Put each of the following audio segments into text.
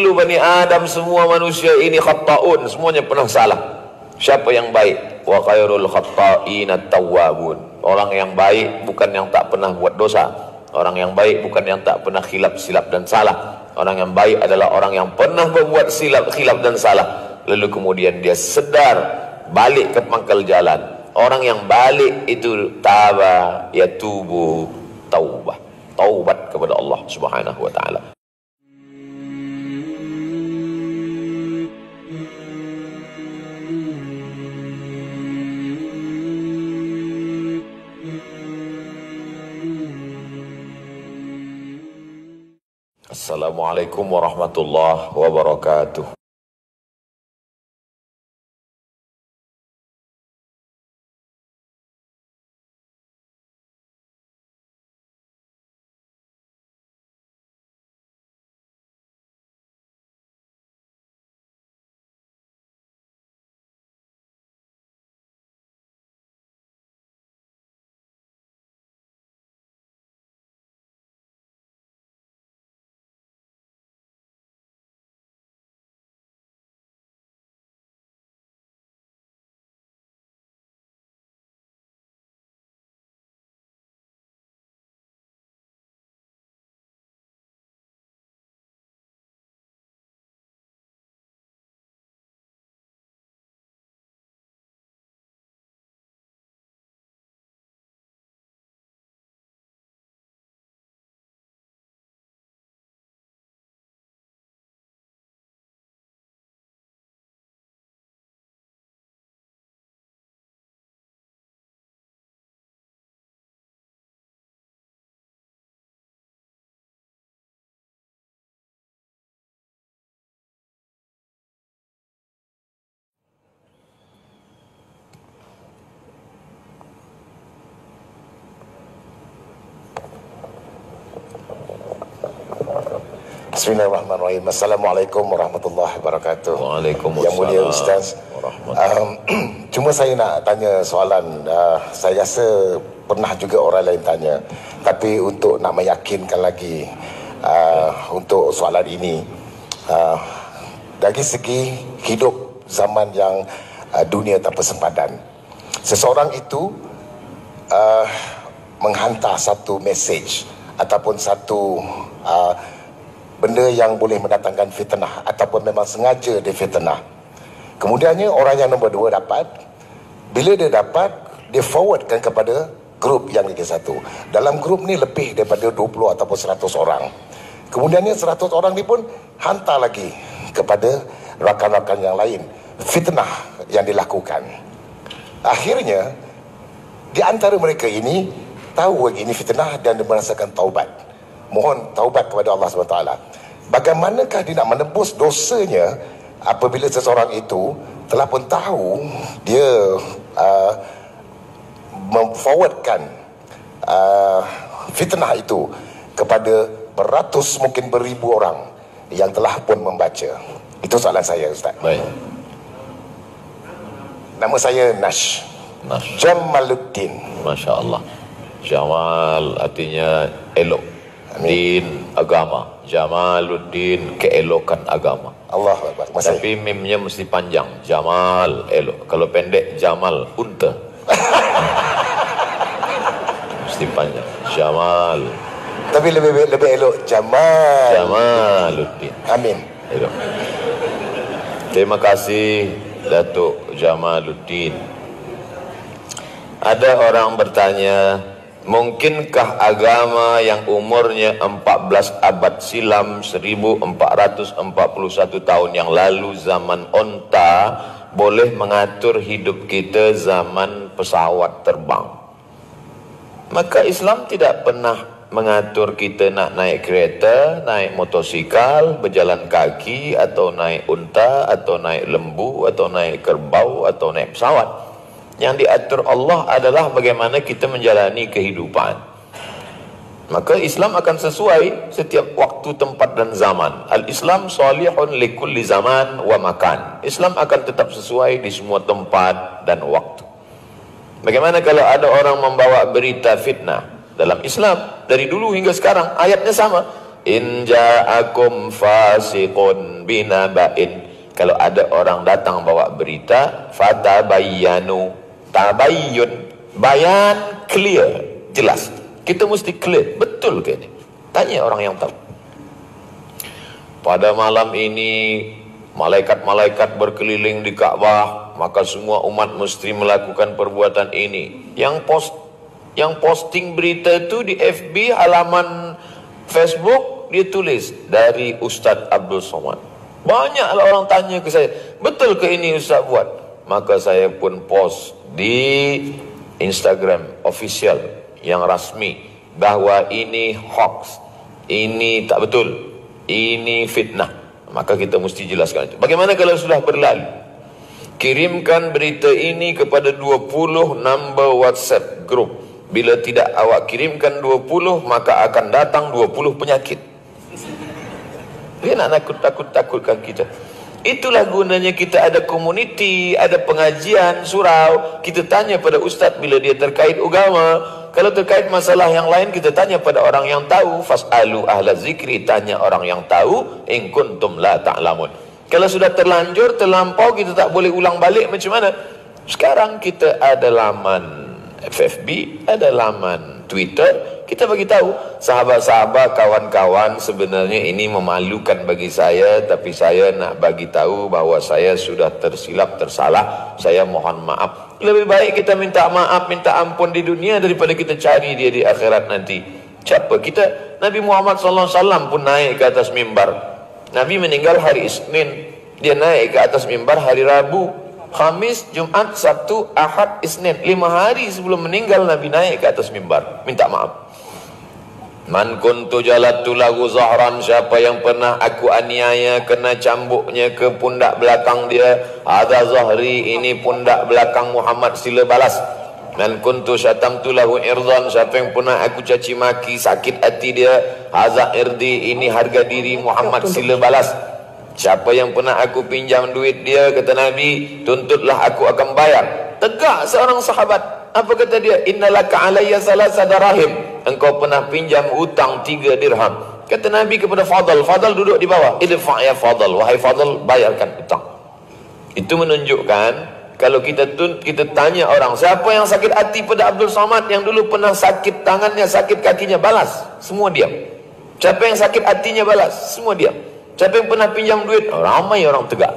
kullu bani Adam, semua manusia ini khata'un, semuanya pernah salah. Siapa yang baik? Wa khairul khata'ina tawwabun. Orang yang baik bukan yang tak pernah buat dosa. Orang yang baik bukan yang tak pernah silap dan salah. Orang yang baik adalah orang yang pernah membuat khilaf dan salah, lalu kemudian dia sedar, balik ke pangkal jalan. Orang yang balik itu taba yatubu taubah, taubat kepada Allah Subhanahu wa taala. Assalamualaikum warahmatullahi wabarakatuh. Bismillahirrahmanirrahim. Assalamualaikum warahmatullahi wabarakatuh. Waalaikumsalam. Yang mulia Ustaz, cuma saya nak tanya soalan. Saya rasa pernah juga orang lain tanya, tapi untuk nak meyakinkan lagi untuk soalan ini, dari segi hidup zaman yang dunia tanpa sempadan, seseorang itu menghantar satu mesej ataupun satu benda yang boleh mendatangkan fitnah ataupun memang sengaja dia fitnah. Kemudiannya orang yang nombor 2 dapat, bila dia dapat, dia forwardkan kepada grup yang lagi satu. Dalam grup ni lebih daripada 20 ataupun 100 orang. Kemudiannya 100 orang ni pun hantar lagi kepada rakan-rakan yang lain. Fitnah yang dilakukan. Akhirnya di antara mereka ini tahu ini fitnah dan dia merasakan taubat. Mohon taubat kepada Allah SWT. Bagaimanakah dia nak menebus dosanya apabila seseorang itu telah pun tahu dia memforwardkan fitnah itu kepada beratus mungkin beribu orang yang telah pun membaca. Itu soalan saya, Ustaz. Baik. Nama saya Nash Jamaluddin. Masya Allah. Jamal artinya elok. Din agama, Jamaluddin keelokan agama. Allah Akbar. Tapi mimnya mesti panjang. Jamal elok. Kalau pendek Jamal unta. Mesti panjang. Jamal. Tapi lebih elok Jamaluddin. Amin. Elok. Terima kasih Datuk Jamaluddin. Ada orang bertanya, mungkinkah agama yang umurnya 14 abad silam, 1441 tahun yang lalu, zaman onta, boleh mengatur hidup kita zaman pesawat terbang? Maka Islam tidak pernah mengatur kita nak naik kereta, naik motosikal, berjalan kaki, atau naik unta, atau naik lembu, atau naik kerbau, atau naik pesawat. Yang diatur Allah adalah bagaimana kita menjalani kehidupan. Maka Islam akan sesuai setiap waktu, tempat dan zaman. Al-Islam salihun likulli zaman wa makan. Islam akan tetap sesuai di semua tempat dan waktu. Bagaimana kalau ada orang membawa berita fitnah dalam Islam, dari dulu hingga sekarang ayatnya sama. In ja'akum fasiqun binaba'in. Kalau ada orang datang bawa berita, fatabayyanu. Tabayyun, bayan, clear, jelas. Kita mesti clear, betul ke ini? Tanya orang yang tahu. Pada malam ini malaikat-malaikat berkeliling di Ka'bah, maka semua umat mesti melakukan perbuatan ini. Yang posting berita itu di FB, halaman Facebook, dia tulis dari Ustadz Abdul Somad. Banyaklah orang tanya ke saya, betul ke ini Ustadz buat? Maka saya pun post di Instagram official yang rasmi bahwa ini hoax, ini tak betul, ini fitnah. Maka kita mesti jelaskan itu. Bagaimana kalau sudah berlalu? Kirimkan berita ini kepada 20 number WhatsApp group. Bila tidak awak kirimkan 20, maka akan datang 20 penyakit. Dia nak nakut-takutkan kita. Itulah gunanya kita ada komuniti, ada pengajian, surau. Kita tanya pada ustaz bila dia terkait agama. Kalau terkait masalah yang lain, kita tanya pada orang yang tahu. Fas'alu ahla zikri, tanya orang yang tahu. In kuntum la ta'lamun. Kalau sudah terlanjur, terlampau, kita tak boleh ulang balik macam mana? Sekarang kita ada laman FFB, ada laman Twitter. Kita bagi tahu, sahabat-sahabat, kawan-kawan, sebenarnya ini memalukan bagi saya, tapi saya nak bagi tahu bahawa saya sudah tersilap, tersalah. Saya mohon maaf. Lebih baik kita minta maaf, minta ampun di dunia daripada kita cari dia di akhirat nanti. Siapa kita? Nabi Muhammad SAW pun naik ke atas mimbar. Nabi meninggal hari Isnin, dia naik ke atas mimbar hari Rabu, Khamis, Jumaat, Sabtu, Ahad, Isnin. 5 hari sebelum meninggal Nabi naik ke atas mimbar minta maaf. Man kuntu jalatu lahu zahran, siapa yang pernah aku aniaya, kena cambuknya ke pundak belakang dia, hadza zahri, ini pundak belakang Muhammad, sila balas. Man kuntu syatamtu lahu irzan, siapa yang pernah aku caci maki, sakit hati dia, hadza irdi, ini harga diri Muhammad, sila balas. Siapa yang pernah aku pinjam duit dia, kata Nabi, tuntutlah aku akan bayar. Tegak seorang sahabat. Apa kata dia? Innalaka alayya salasa darahim. Engkau pernah pinjam hutang 3 dirham. Kata Nabi kepada Fadl, Fadl duduk di bawah. Idfa' ya Fadl, wahai Fadl, bayarkan hutang. Itu menunjukkan kalau kita tanya orang, siapa yang sakit hati pada Abdul Somad, yang dulu pernah sakit tangannya, sakit kakinya, balas. Semua diam. Siapa yang sakit hatinya, balas. Semua diam. Siapa yang pernah pinjam duit, ramai orang tegak.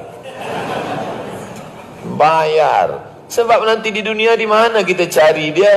Bayar. Sebab nanti di dunia di mana kita cari dia?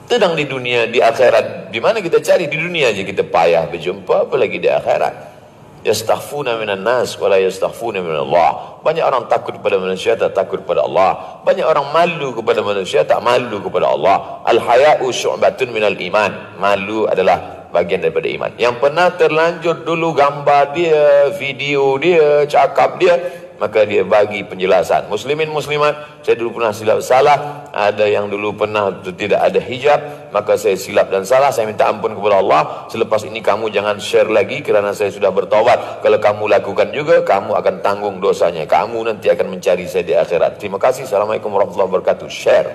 Sedang di dunia, di akhirat. Di mana kita cari? Di dunia aja kita payah berjumpa, apalagi di akhirat. Yastaghfuna minan nas wala yastaghfuna min Allah. Banyak orang takut kepada manusia, tak takut kepada Allah. Banyak orang malu kepada manusia, tak malu kepada Allah. Al-haya'u syu'batun minal iman. Malu adalah bagian daripada iman. Yang pernah terlanjur dulu gambar dia, video dia, cakap dia, maka dia bagi penjelasan. Muslimin muslimat, saya dulu pernah silap salah. Ada yang dulu pernah tidak ada hijab, maka saya silap dan salah. Saya minta ampun kepada Allah. Selepas ini kamu jangan share lagi kerana saya sudah bertaubat. Kalau kamu lakukan juga, kamu akan tanggung dosanya. Kamu nanti akan mencari saya di akhirat. Terima kasih. Assalamualaikum warahmatullahi wabarakatuh. Share.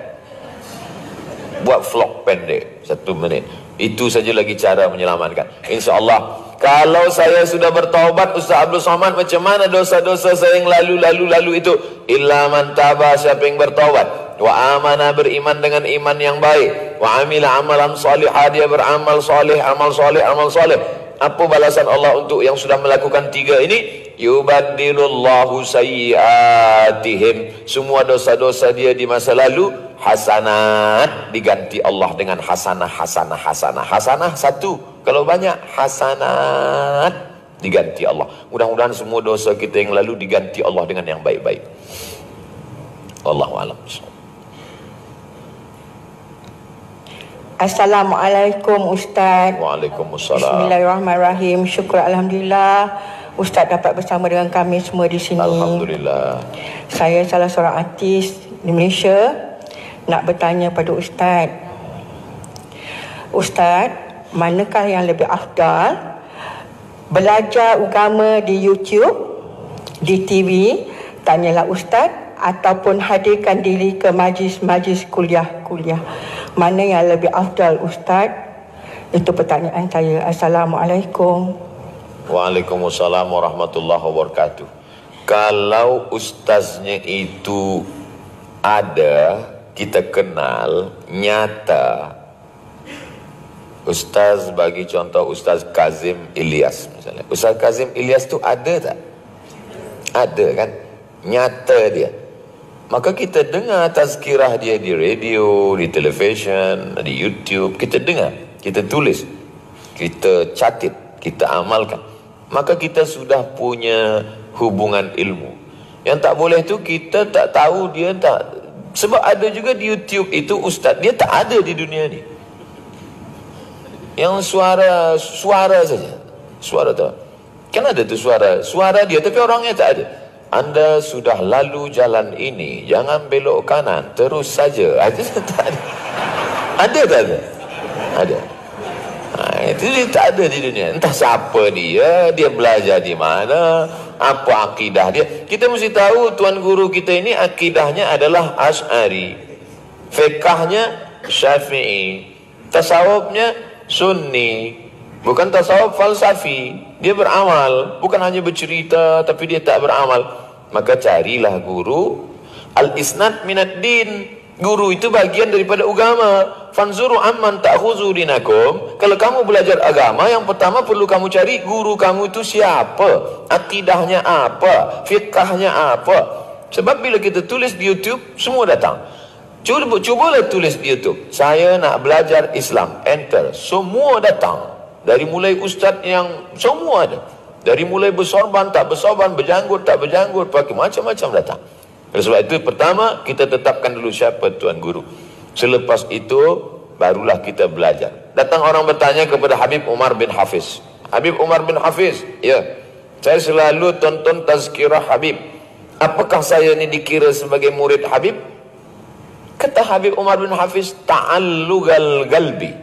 Buat vlog pendek 1 menit. Itu saja lagi cara menyelamatkan. InsyaAllah. Kalau saya sudah bertaubat, Ustaz Abdul Somad, macam mana dosa-dosa saya yang lalu itu? Illa man taba, siapa yang bertaubat. Wa amana, beriman dengan iman yang baik. Wa amila amalan salihah, dia beramal salih, amal salih, amal salih. Apa balasan Allah untuk yang sudah melakukan 3 ini? Yubaddilullahu sayyiatihim. Semua dosa-dosa dia di masa lalu, hasanat, diganti Allah dengan hasanah, hasanah, hasanah. Hasanah 1. Kalau banyak, hasanat, diganti Allah. Mudah-mudahan semua dosa kita yang lalu diganti Allah dengan yang baik-baik. Wallahu a'lam. Assalamualaikum Ustaz. Waalaikumsalam. Bismillahirrahmanirrahim. Syukur Alhamdulillah Ustaz dapat bersama dengan kami semua di sini. Alhamdulillah. Saya salah seorang artis di Malaysia. Nak bertanya pada Ustaz, Ustaz, manakah yang lebih afdal, belajar agama di YouTube, di TV, tanyalah Ustaz, ataupun hadirkan diri ke majlis-majlis kuliah-kuliah? Mana yang lebih afdal Ustaz? Itu pertanyaan saya. Assalamualaikum. Waalaikumsalam warahmatullahi wabarakatuh. Kalau ustaznya itu ada, kita kenal, nyata. Ustaz bagi contoh Ustaz Kazim Ilyas misalnya. Ustaz Kazim Ilyas tu ada tak? Ada kan? Nyata dia. Maka kita dengar tazkirah dia di radio, di televisyen, di YouTube. Kita dengar, kita tulis, kita catat, kita amalkan. Maka kita sudah punya hubungan ilmu. Yang tak boleh tu kita tak tahu dia tak. Sebab ada juga di YouTube itu ustaz, dia tak ada di dunia ni. Yang suara saja. Suara tu. Kan ada tu suara dia tapi orangnya tak ada. Anda sudah lalu jalan ini, jangan belok kanan, terus saja. Ada tak ada? Ada tak ada? Ada. Itu dia tak ada di dunia. Entah siapa dia belajar di mana, apa akidah dia. Kita mesti tahu tuan guru kita ini akidahnya adalah Asy'ari, fiqahnya Syafi'i, tasawufnya Sunni, bukan tasawuf falsafi. Dia beramal, bukan hanya bercerita tapi dia tak beramal. Maka carilah guru. Al-isnad minad din. Guru itu bagian daripada agama. Fanzuru amman ta'khuzu dinakum. Kalau kamu belajar agama, yang pertama perlu kamu cari guru kamu itu siapa, akidahnya apa, fiqahnya apa. Sebab bila kita tulis di YouTube, semua datang. Cubalah tulis di YouTube, saya nak belajar Islam, enter, semua datang. Dari mulai ustaz yang semua ada. Dari mulai bersorban, tak bersorban, berjanggut, tak berjanggut, pakai macam-macam datang. Oleh sebab itu pertama kita tetapkan dulu siapa tuan guru. Selepas itu barulah kita belajar. Datang orang bertanya kepada Habib Umar bin Hafiz. Habib Umar bin Hafiz, ya, saya selalu tonton tazkirah Habib. Apakah saya ni dikira sebagai murid Habib? Kata Habib Umar bin Hafiz, ta'allugal galbi.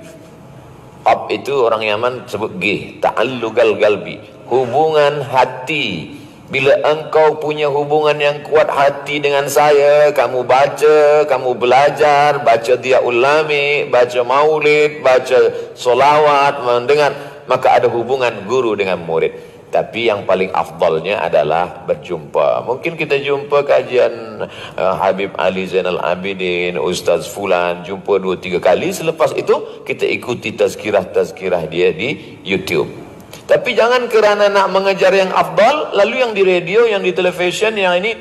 Ab itu orang Yaman sebut G, ta'allugal galbi, hubungan hati. Bila engkau punya hubungan yang kuat hati dengan saya, kamu baca, kamu belajar, baca Diyaul Lami, baca maulid, baca solawat, mendengar, maka ada hubungan guru dengan murid. Tapi yang paling afdalnya adalah berjumpa. Mungkin kita jumpa kajian Habib Ali Zainal Abidin, Ustaz Fulan, jumpa 2-3 kali. Selepas itu kita ikuti tazkirah-tazkirah dia di YouTube. Tapi jangan kerana nak mengejar yang afdal, lalu yang di radio, yang di televisyen, yang ini,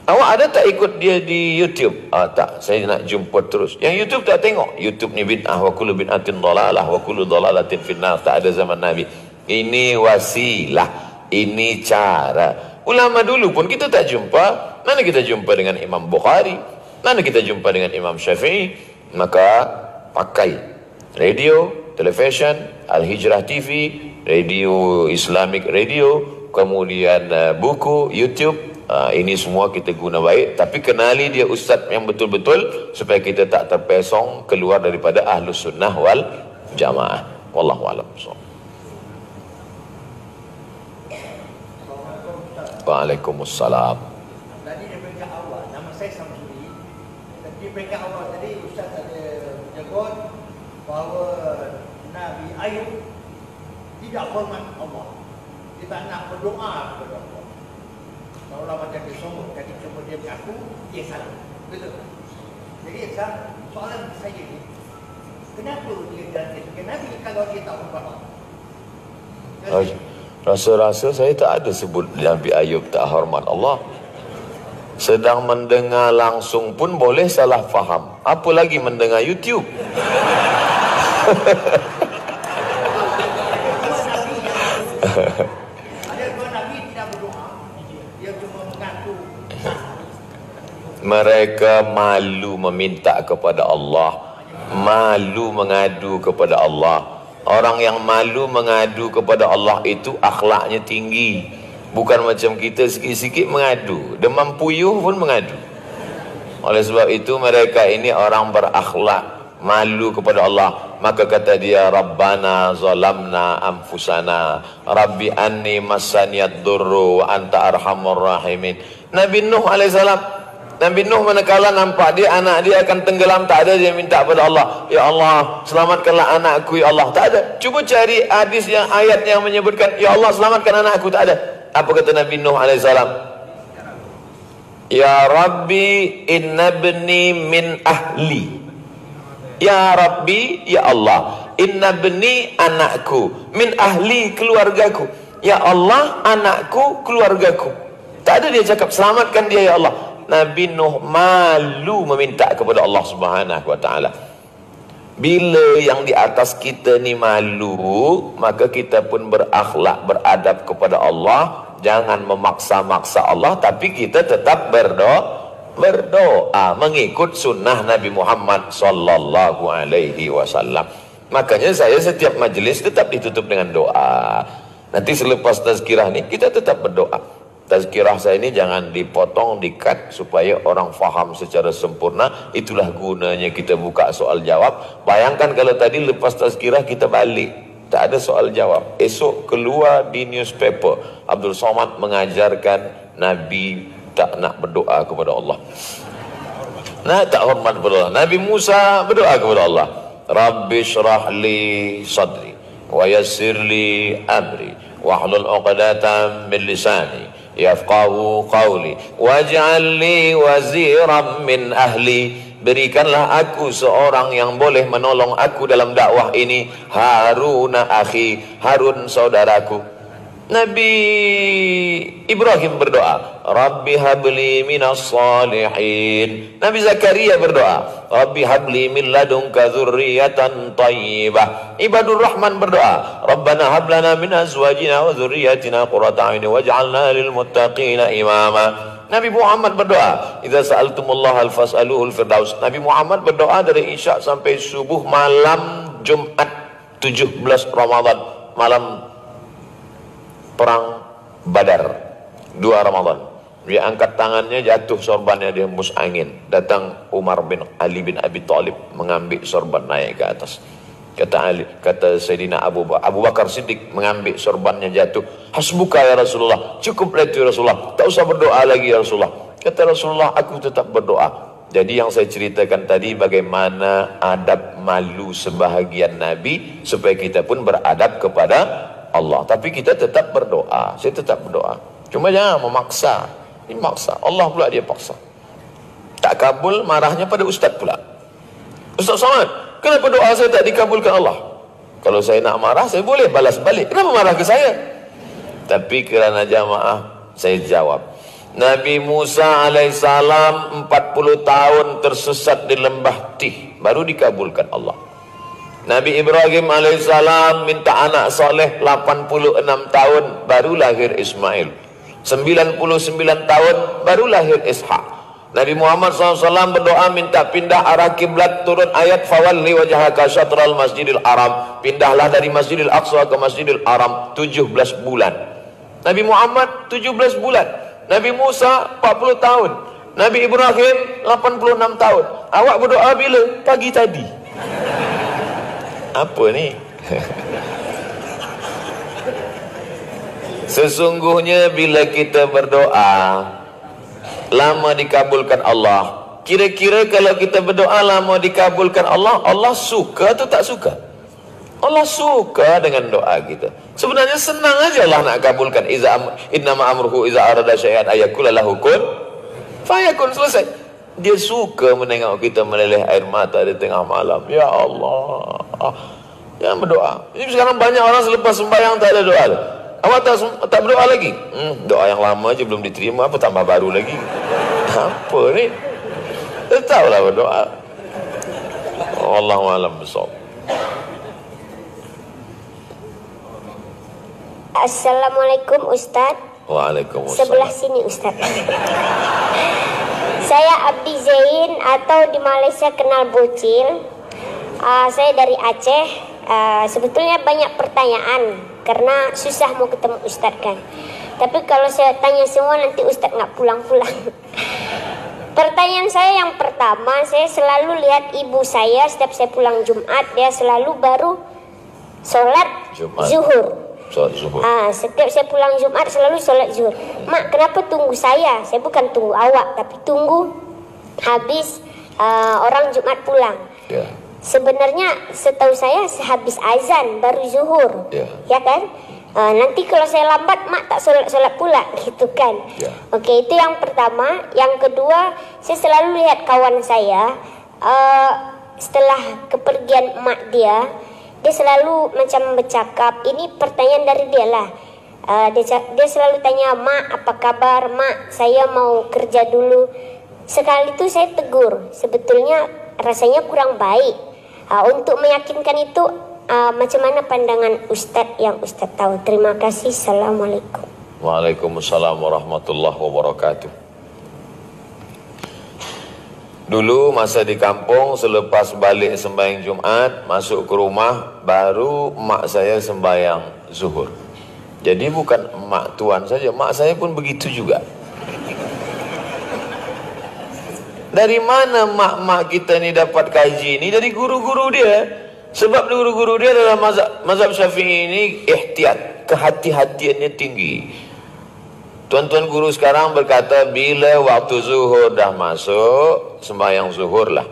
awak ada tak ikut dia di YouTube? Tak, saya nak jumpa terus. Yang YouTube tak tengok. YouTube ni bid'ah, wa kullu bid'atin dhalalah, wa kullu dhalalatin finnar. Tak ada zaman Nabi. Ini wasilah, ini cara. Ulama dulu pun kita tak jumpa. Mana kita jumpa dengan Imam Bukhari? Mana kita jumpa dengan Imam Syafi'i? Maka pakai radio, televisyen, Al-Hijrah TV, radio Islamic radio, kemudian buku, YouTube. Ini semua kita guna baik. Tapi kenali dia ustaz yang betul-betul, supaya kita tak terpesong keluar daripada Ahlus Sunnah wal Jamaah. Wallahu a'lam. Waalaikumsalam. Tadi di peringkat awal, nama saya Samsuri. Di peringkat awal tadi Ustaz ada menyebut bahawa Nabi Ayub tidak hormat Allah. Dia tak nak berdoa kepada Allah. Kalau macam dia sombong, ketika dia mengaku, dia salah. Betul. Jadi soalan saya ni, kenapa dia dan Nabi kalau dia tak hormat Allah? Rasa-rasa saya tak ada sebut Nabi Ayub tak hormat Allah. Sedang mendengar langsung pun boleh salah faham. Apa lagi mendengar YouTube? Ada dua Nabi tidak berdoa. Dia cuma mengaku. Mereka malu meminta kepada Allah, malu mengadu kepada Allah. Orang yang malu mengadu kepada Allah itu akhlaknya tinggi. Bukan macam kita sikit-sikit mengadu, demam puyuh pun mengadu. Oleh sebab itu mereka ini orang berakhlak, malu kepada Allah. Maka kata dia, Rabbana zalamna anfusana, Rabbi anni massaniyad durru wa anta arhamur rahimin. Nabi Nuh alaihissalam Nabi Nuh manakala nampak dia anak dia akan tenggelam, tak ada dia minta kepada Allah, ya Allah selamatkanlah anakku ya Allah. Tak ada. Cuba cari hadis yang ayat yang menyebutkan ya Allah selamatkan anakku, tak ada. Apa kata Nabi Nuh alaihissalam? Ya Rabbi inna bni min ahli. Ya Rabbi, ya Allah, inna bni anakku, min ahli keluargaku. Ya Allah anakku keluargaku. Tak ada dia cakap selamatkan dia ya Allah. Nabi Nuh malu meminta kepada Allah Subhanahu wa taala. Bila yang di atas kita ni malu, maka kita pun berakhlak, beradab kepada Allah. Jangan memaksa-maksa Allah, tapi kita tetap berdoa mengikut sunnah Nabi Muhammad sallallahu alaihi wasallam. Makanya saya setiap majlis tetap ditutup dengan doa. Nanti selepas tazkirah ni kita tetap berdoa. Tazkirah saya ini jangan dipotong, di-cut supaya orang faham secara sempurna. Itulah gunanya kita buka soal jawab. Bayangkan kalau tadi lepas tazkirah kita balik, tak ada soal jawab. Esok keluar di newspaper, Abdul Somad mengajarkan Nabi tak nak berdoa kepada Allah. Nah, tak hormat kepada Allah. Nabi Musa berdoa kepada Allah. Rabbi syrah li sadri wa yassir li amri wahlul 'uqdatam min lisani yafqahu qawli waj'al li waziran min ahli. Berikanlah aku seorang yang boleh menolong aku dalam dakwah ini, Harun akhi, Harun saudaraku. Nabi Ibrahim berdoa, Rabbi habli minas salihin. Nabi Zakaria berdoa, Rabbi habli min ladunka dzurriyyatan thayyibah. Ibadur Rahman berdoa, Rabbana hab lana min azwajina wa dzurriyyatina qurrata a'yun waj'alna lil muttaqina imama. Nabi Muhammad berdoa, idza sa'altumullaha fas'aluhul firdaus. Nabi Muhammad berdoa dari Isya sampai subuh malam Jumat 17 Ramadan, malam perang Badar 2 Ramadan. Dia angkat tangannya, jatuh sorbannya, dia hembus angin. Datang Umar bin Ali bin Abi Thalib mengambil sorban naik ke atas. Kata Sayyidina Abu Bakar Siddiq mengambil sorbannya, jatuh. Hasbuka ya Rasulullah, cukuplah itu ya Rasulullah, tak usah berdoa lagi ya Rasulullah. Kata Rasulullah, aku tetap berdoa. Jadi yang saya ceritakan tadi bagaimana adab malu sebahagian Nabi, supaya kita pun beradab kepada Allah. Tapi kita tetap berdoa. Saya tetap berdoa. Cuma jangan memaksa. Ini maksa. Allah pula dia paksa. Tak kabul, marahnya pada ustaz pula. Ustaz Somad, kenapa doa saya tak dikabulkan Allah? Kalau saya nak marah, saya boleh balas balik. Kenapa marah ke saya? Tapi kerana jamaah, saya jawab. Nabi Musa alaihissalam 40 tahun tersesat di lembah Tih, baru dikabulkan Allah. Nabi Ibrahim alaihissalam minta anak soleh 86 tahun, baru lahir Ismail. 99 tahun, baru lahir Ishak. Nabi Muhammad SAW berdoa minta pindah arah kiblat, turun ayat fawalli wajhaka syatral masjidil haram. Pindahlah dari Masjidil Aqsa ke Masjidil Haram 17 bulan. Nabi Muhammad 17 bulan. Nabi Musa 40 tahun. Nabi Ibrahim 86 tahun. Awak berdoa bila? Pagi tadi. Apa ni? Sesungguhnya bila kita berdoa lama dikabulkan Allah. Kira-kira kalau kita berdoa lama dikabulkan Allah, Allah suka atau tak suka? Allah suka dengan doa kita. Sebenarnya senang aja Allah nak kabulkan. Innama amruhu iza arada syai'an ayakula lahu kun fayakun, selesai. Dia suka menengok kita meleleh air mata di tengah malam. Ya Allah, jangan berdoa. Ini sekarang banyak orang selepas sembahyang tak ada doa. Awak tak berdoa lagi? Doa yang lama aja belum diterima, apa tambah baru lagi? Apa ni? Tetaplah berdoa. Wallahu a'lam bishawab. Assalamualaikum Ustaz. Waalaikumsalam. Sebelah sini Ustaz. Saya Abdi Zain atau di Malaysia kenal Bocil. Saya dari Aceh. Sebetulnya banyak pertanyaan karena susah mau ketemu Ustaz kan. Tapi kalau saya tanya semua nanti Ustaz nggak pulang-pulang. Pertanyaan saya yang pertama, saya selalu lihat ibu saya setiap saya pulang Jumat, dia selalu baru sholat zuhur. Setiap saya pulang Jumat selalu sholat zuhur. Mak, kenapa tunggu saya? Saya bukan tunggu awak, tapi tunggu habis orang Jumat pulang. Ya. Sebenarnya setahu saya sehabis azan baru zuhur, Ya. ya kan? Nanti kalau saya lambat mak tak solat pula, gitu kan? Ya. Oke, itu yang pertama. Yang kedua, saya selalu lihat kawan saya setelah kepergian emak dia selalu macam bercakap. Ini pertanyaan dari dia lah. Dia selalu tanya, mak apa kabar? Mak, saya mau kerja dulu. Sekali itu saya tegur, sebetulnya rasanya kurang baik. Untuk meyakinkan itu, macam mana pandangan Ustadz yang Ustadz tahu? Terima kasih. Assalamualaikum. Waalaikumsalam warahmatullahi wabarakatuh. Dulu masa di kampung, selepas balik sembahyang Jumat, masuk ke rumah, baru mak saya sembahyang zuhur. Jadi bukan mak tuan saja, mak saya pun begitu juga. Dari mana mak-mak kita ni dapat kaji ni? Dari guru-guru dia. Sebab guru-guru dia dalam mazhab Syafi'i ini ihtiyat, kehati-hatiannya tinggi. Tuan-tuan guru sekarang berkata bila waktu zuhur dah masuk, sembahyang zuhur lah.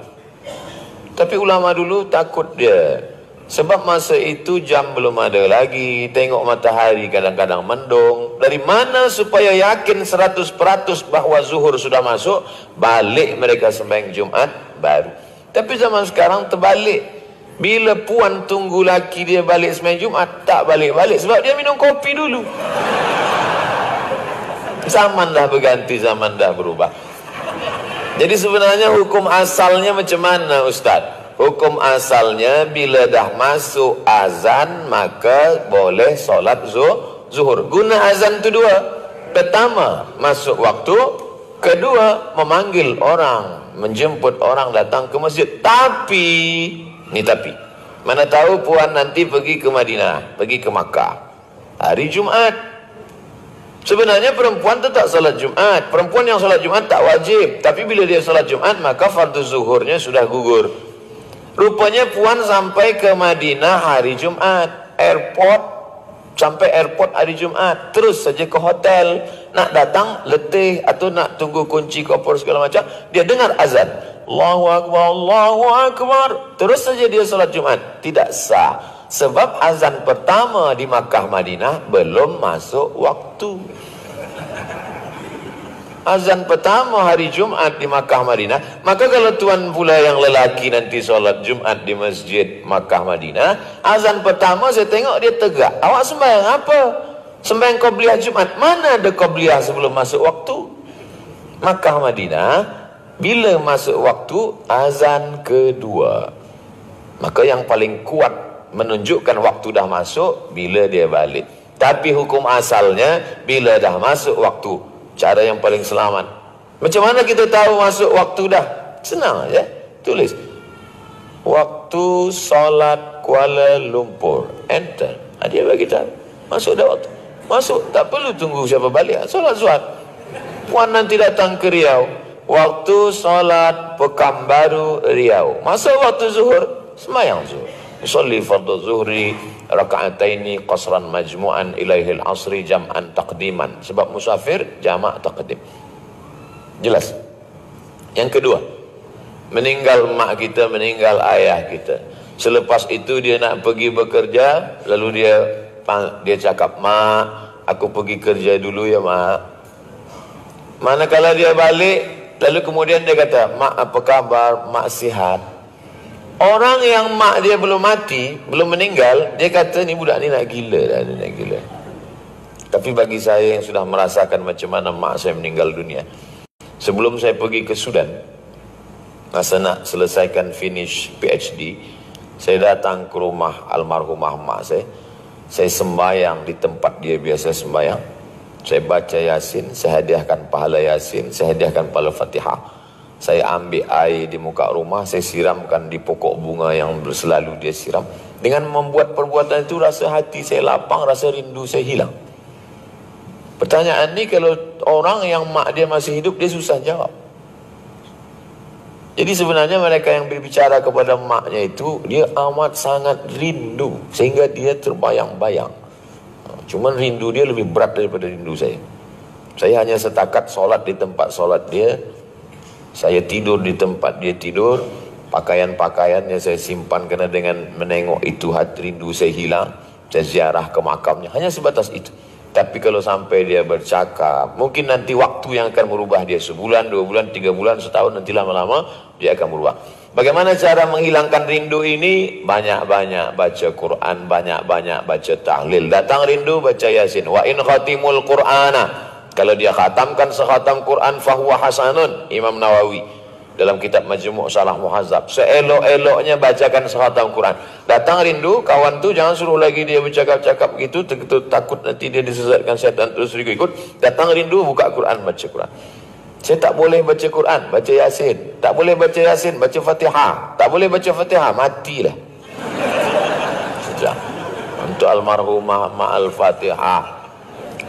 Tapi ulama dulu takut dia. Sebab masa itu jam belum ada lagi, tengok matahari kadang-kadang mendung. Dari mana supaya yakin 100% bahawa zuhur sudah masuk, balik mereka sembahyang Jumat baru. Tapi zaman sekarang terbalik. Bila puan tunggu laki dia balik sembahyang Jumat, tak balik-balik sebab dia minum kopi dulu. Zaman dah berganti, zaman dah berubah. Jadi sebenarnya hukum asalnya macam mana, Ustaz? Hukum asalnya bila dah masuk azan maka boleh solat zuhur. Guna azan itu dua. Pertama, masuk waktu. Kedua, memanggil orang, menjemput orang datang ke masjid. Tapi, mana tahu puan nanti pergi ke Madinah, pergi ke Makkah hari Jumat. Sebenarnya perempuan tetap salat Jumat. Perempuan yang salat Jumat tak wajib. Tapi bila dia salat Jumat, maka fardu zuhurnya sudah gugur. Rupanya puan sampai ke Madinah hari Jumat. Sampai airport hari Jumat. Terus saja ke hotel. Nak datang letih atau nak tunggu kunci koper segala macam. Dia dengar azan. Allahu Akbar, Allahu Akbar. Terus saja dia salat Jumat. Tidak sah. Sebab azan pertama di Makkah Madinah belum masuk waktu. Azan pertama hari Jumat di Makkah Madinah. Maka kalau tuan pula yang lelaki nanti solat Jumat di masjid Makkah Madinah, azan pertama saya tengok dia tegak. Awak sembahyang apa? Sembahyang Qobliyah Jumat. Mana ada Qobliyah sebelum masuk waktu? Makkah Madinah, bila masuk waktu azan kedua. Maka yang paling kuat menunjukkan waktu dah masuk bila dia balik. Tapi hukum asalnya bila dah masuk waktu. Cara yang paling selamat. Macam mana kita tahu masuk waktu dah? Senang aja. Tulis. Waktu solat Kuala Lumpur. Enter. Dia bagi tahu. Masuk dah waktu. Masuk. Tak perlu tunggu siapa balik. Solat Zuhur. Puan nanti datang ke Riau. Waktu solat Pekanbaru Riau. Masuk waktu zuhur. Semayang zuhur. Usolli fardhu zuhri raka'ataini qasran majmu'an ilaihil asri jam'an taqdiman. Sebab musafir jamak taqdim. Jelas. Yang kedua, meninggal mak kita, meninggal ayah kita. Selepas itu dia nak pergi bekerja, lalu dia cakap, mak, aku pergi kerja dulu ya mak. Manakala dia balik, lalu kemudian dia kata, mak apa kabar, mak sihat. Orang yang mak dia belum mati, belum meninggal, dia kata ni budak ni nak gila dah, ni nak gila. Tapi bagi saya yang sudah merasakan macam mana mak saya meninggal dunia, sebelum saya pergi ke Sudan, masa nak selesaikan finish PhD, saya datang ke rumah almarhumah mak saya sembahyang di tempat dia biasa sembahyang. Saya baca Yasin, saya hadiahkan pahala Yasin, saya hadiahkan pahala Fatihah. Saya ambil air di muka rumah, saya siramkan di pokok bunga yang selalu dia siram. Dengan membuat perbuatan itu, rasa hati saya lapang, rasa rindu saya hilang. Pertanyaan ni kalau orang yang mak dia masih hidup, dia susah jawab. Jadi sebenarnya mereka yang berbicara kepada maknya itu, dia amat sangat rindu, sehingga dia terbayang-bayang. Cuma rindu dia lebih berat daripada rindu saya. Saya hanya setakat solat di tempat solat dia, Saya tidur di tempat dia tidur, pakaian-pakaiannya saya simpan karena dengan menengok itu hati rindu saya hilang. Saya ziarah ke makamnya, hanya sebatas itu. Tapi kalau sampai dia bercakap, mungkin nanti waktu yang akan merubah dia, sebulan, 2 bulan, 3 bulan, setahun, nanti lama-lama dia akan berubah. Bagaimana cara menghilangkan rindu ini? Banyak-banyak baca Quran, banyak-banyak baca tahlil. Datang rindu, baca Yasin. Wa in khatimul Qur'ana, kalau dia khatamkan sekhatam Quran, fahuwa hasanun. Imam Nawawi dalam kitab Majmu' Salah Muhazzab, seelok-eloknya bacakan sekhatam Quran. Datang rindu, kawan tu jangan suruh lagi dia bercakap-cakap gitu, takut nanti dia disesatkan syaitan terus ikut. Datang rindu, buka Quran, baca Quran. Saya tak boleh baca Quran, baca Yasin. Tak boleh baca Yasin, baca Fatihah. Tak boleh baca Fatihah, matilah. Sejak untuk almarhumah ma'al Fatihah.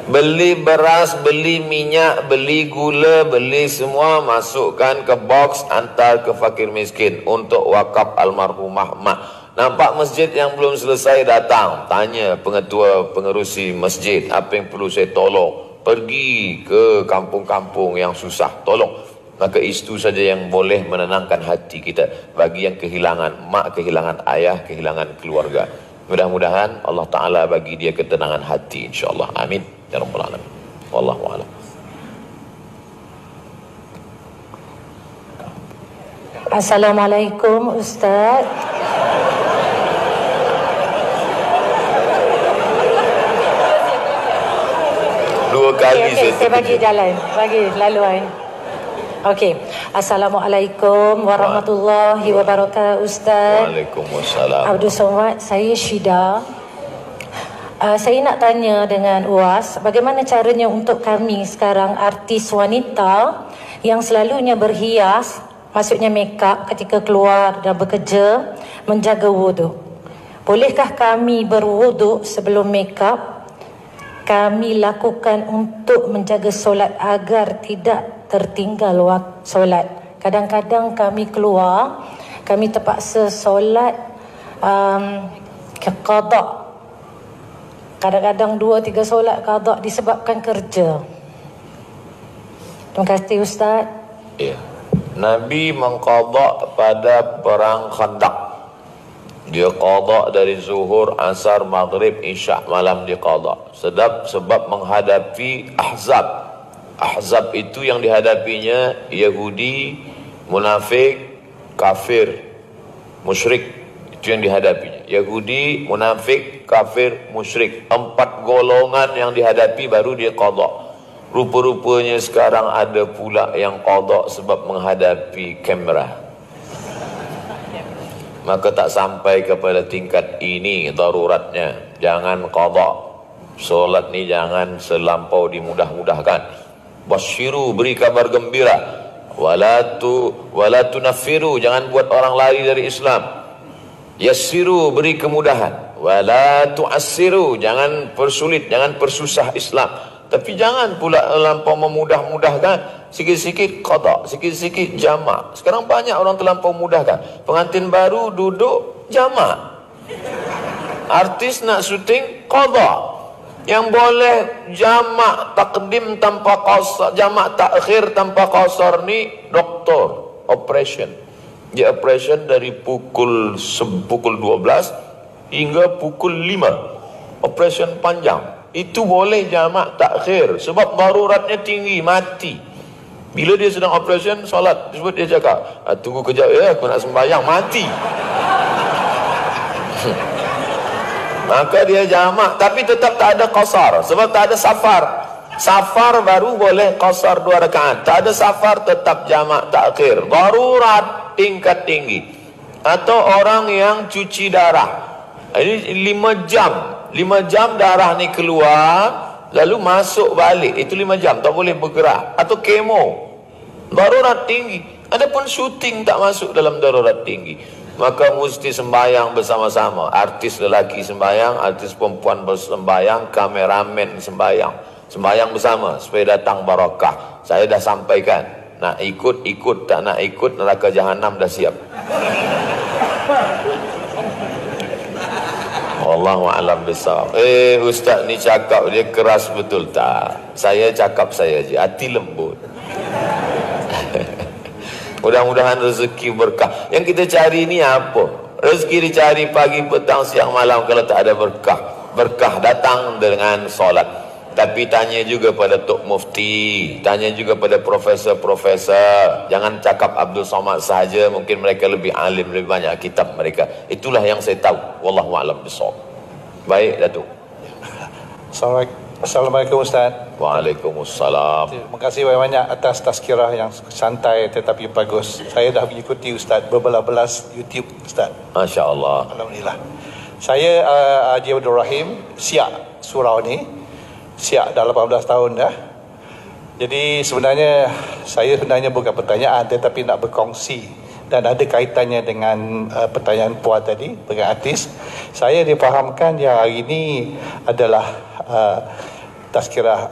Beli beras, beli minyak, beli gula, beli semua, masukkan ke box, antar ke fakir miskin untuk wakaf almarhumah mak. Nampak masjid yang belum selesai, datang tanya pengetua pengerusi masjid, apa yang perlu saya tolong. Pergi ke kampung-kampung yang susah, tolong. Maka itu saja yang boleh menenangkan hati kita. Bagi yang kehilangan mak, kehilangan ayah, kehilangan keluarga, mudah-mudahan Allah Ta'ala bagi dia ketenangan hati, insyaAllah. Amin ya Rabbal Alamin. Wallahu a'lam. Assalamualaikum Ustaz. Dua kali saya bagi jalan, bagi laluan. Okey. Assalamualaikum warahmatullahi wabarakatuh Ustaz. Waalaikumsalam. Abdul Somad, saya Syida. Saya nak tanya dengan UAS, bagaimana caranya untuk kami sekarang artis wanita yang selalunya berhias, maksudnya make up ketika keluar dan bekerja, menjaga wuduk. Bolehkah kami berwuduk sebelum make up? Kami lakukan untuk menjaga solat agar tidak tertinggal solat. Kadang-kadang kami keluar, kami terpaksa solat qada. Kadang-kadang 2-3 solat qada disebabkan kerja. Terima kasih Ustaz. Ya. Nabi mengqada pada perang Khandaq. Dia qada dari zuhur, asar, maghrib, isya, malam dia qada. Sebab menghadapi Ahzab. Ahzab itu yang dihadapinya Yahudi, munafik, kafir, musyrik. Itu yang dihadapinya. Yahudi, munafik, kafir, musyrik. 4 golongan yang dihadapi baru dia qada. Rupa-rupanya sekarang ada pula yang qada sebab menghadapi kamera. Maka tak sampai kepada tingkat ini daruratnya. Jangan qada. Solat ni jangan selampau dimudah-mudahkan. Basyiru, beri kabar gembira. Wala tunaffiru, jangan buat orang lari dari Islam. Yassiru, beri kemudahan. Wala tu'assiru, jangan persulit, jangan persusah Islam. Tapi jangan pula terlampau memudah-mudahkan. Sikit-sikit qada, sikit-sikit jamak. Sekarang banyak orang terlampau mudahkan. Pengantin baru duduk jamak. Artis nak syuting qada. Yang boleh jamak takdim tanpa qasar, jamak takhir tanpa qasar ni doktor, operation. Dia operation dari pukul 12 hingga pukul 5. Operation panjang. Itu boleh jamak takhir sebab daruratnya tinggi, mati. Bila dia sedang operation solat, sebab dia cakap, tunggu kejap ya, aku nak sembahyang, mati. Maka dia jamak, tapi tetap tak ada qasar sebab tak ada safar. Safar baru boleh qasar 2 rakaat. Tak ada safar, tetap jamak takhir. Darurat tingkat tinggi. Atau orang yang cuci darah. Ini 5 jam. 5 jam darah ni keluar, lalu masuk balik. Itu 5 jam, tak boleh bergerak. Atau kemo. Darurat tinggi. Adapun syuting tak masuk dalam darurat tinggi. Maka mesti sembahyang bersama-sama. Artis lelaki sembahyang, artis perempuan bersembahyang, kameramen sembahyang. Sembahyang bersama supaya datang barakah. Saya dah sampaikan. Nak ikut, tak nak ikut, neraka jahanam dah siap. Wallahu a'lam bissawab. Ustaz ni cakap dia keras betul tak? Saya cakap saya je, hati lembut. Mudah-mudahan rezeki berkah. Yang kita cari ni apa? Rezeki dicari pagi, petang, siang, malam. Kalau tak ada berkah, berkah datang dengan solat. Tapi tanya juga pada Tok Mufti, tanya juga pada profesor-profesor. Jangan cakap Abdul Somad sahaja, mungkin mereka lebih alim, lebih banyak kitab mereka. Itulah yang saya tahu. Wallahu a'lam bishawab. Baik, Datuk. Assalamualaikum Ustaz. Waalaikumsalam. Terima kasih banyak atas tazkirah yang santai tetapi bagus. Saya dah mengikuti Ustaz berbelas-belas YouTube Ustaz. Masya Allah. Alhamdulillah. Saya Haji Abdul Rahim, siap surau ni. Siap dah 18 tahun dah. Jadi sebenarnya saya bukan pertanyaan tetapi nak berkongsi dan ada kaitannya dengan pertanyaan puan tadi dengan artis. Saya difahamkan yang hari ini adalah tazkirah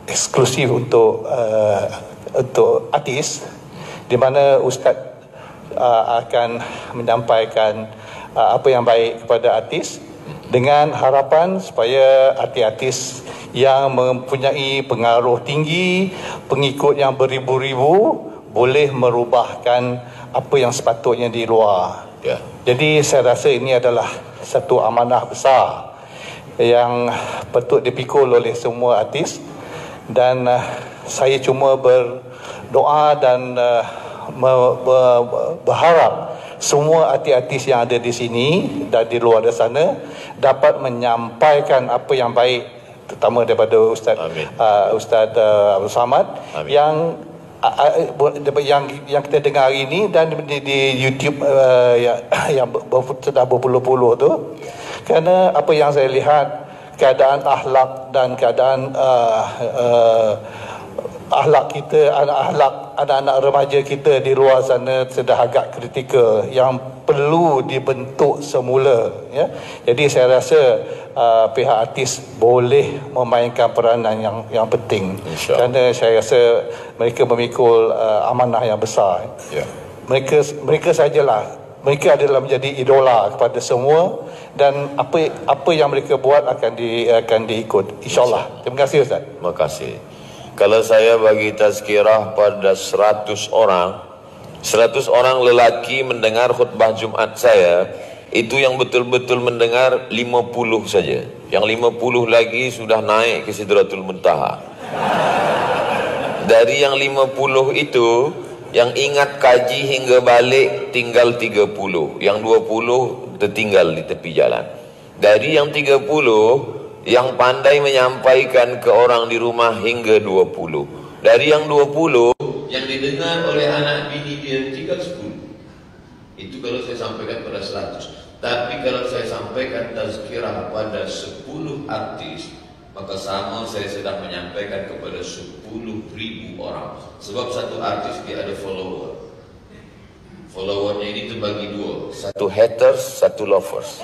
eksklusif untuk artis, di mana Ustaz akan menyampaikan apa yang baik kepada artis dengan harapan supaya artis-artis yang mempunyai pengaruh tinggi, pengikut yang beribu-ribu boleh merubahkan apa yang sepatutnya di luar. Ya. Jadi saya rasa ini adalah satu amanah besar yang patut dipikul oleh semua artis, dan saya cuma berdoa dan berharap semua artis-artis yang ada di sini dan di luar sana dapat menyampaikan apa yang baik, terutama daripada Ustaz Abdul Samad yang kita dengar hari ini dan di YouTube yang sudah berpuluh-puluh tu. Kerana apa yang saya lihat, keadaan akhlak dan keadaan akhlak kita, anak-anak remaja kita di luar sana sudah agak kritikal yang perlu dibentuk semula, ya. Jadi saya rasa pihak artis boleh memainkan peranan yang penting, kerana saya rasa mereka memikul amanah yang besar. Ya. Mereka sajalah, mereka adalah menjadi idola kepada semua, dan apa yang mereka buat akan diikut, insyaallah. Terima kasih Ustaz. Terima kasih. Kalau saya bagi tazkirah pada 100 orang lelaki mendengar khutbah Jumat saya, itu yang betul-betul mendengar 50 saja. Yang 50 lagi sudah naik ke Sidratul Muntaha. Dari yang 50 itu, yang ingat kaji hingga balik tinggal 30. Yang 20 tertinggal di tepi jalan. Dari yang 30, yang pandai menyampaikan ke orang di rumah hingga 20. Dari yang 20, yang didengar oleh anak bini dia tinggal 10. Itu kalau saya sampaikan pada 100. Tapi kalau saya sampaikan tazkirah pada 10 artis, maka sama saya sedang menyampaikan kepada 10.000 orang. Sebab satu artis dia ada follower. Followernya ini terbagi dua. Satu haters, satu lovers.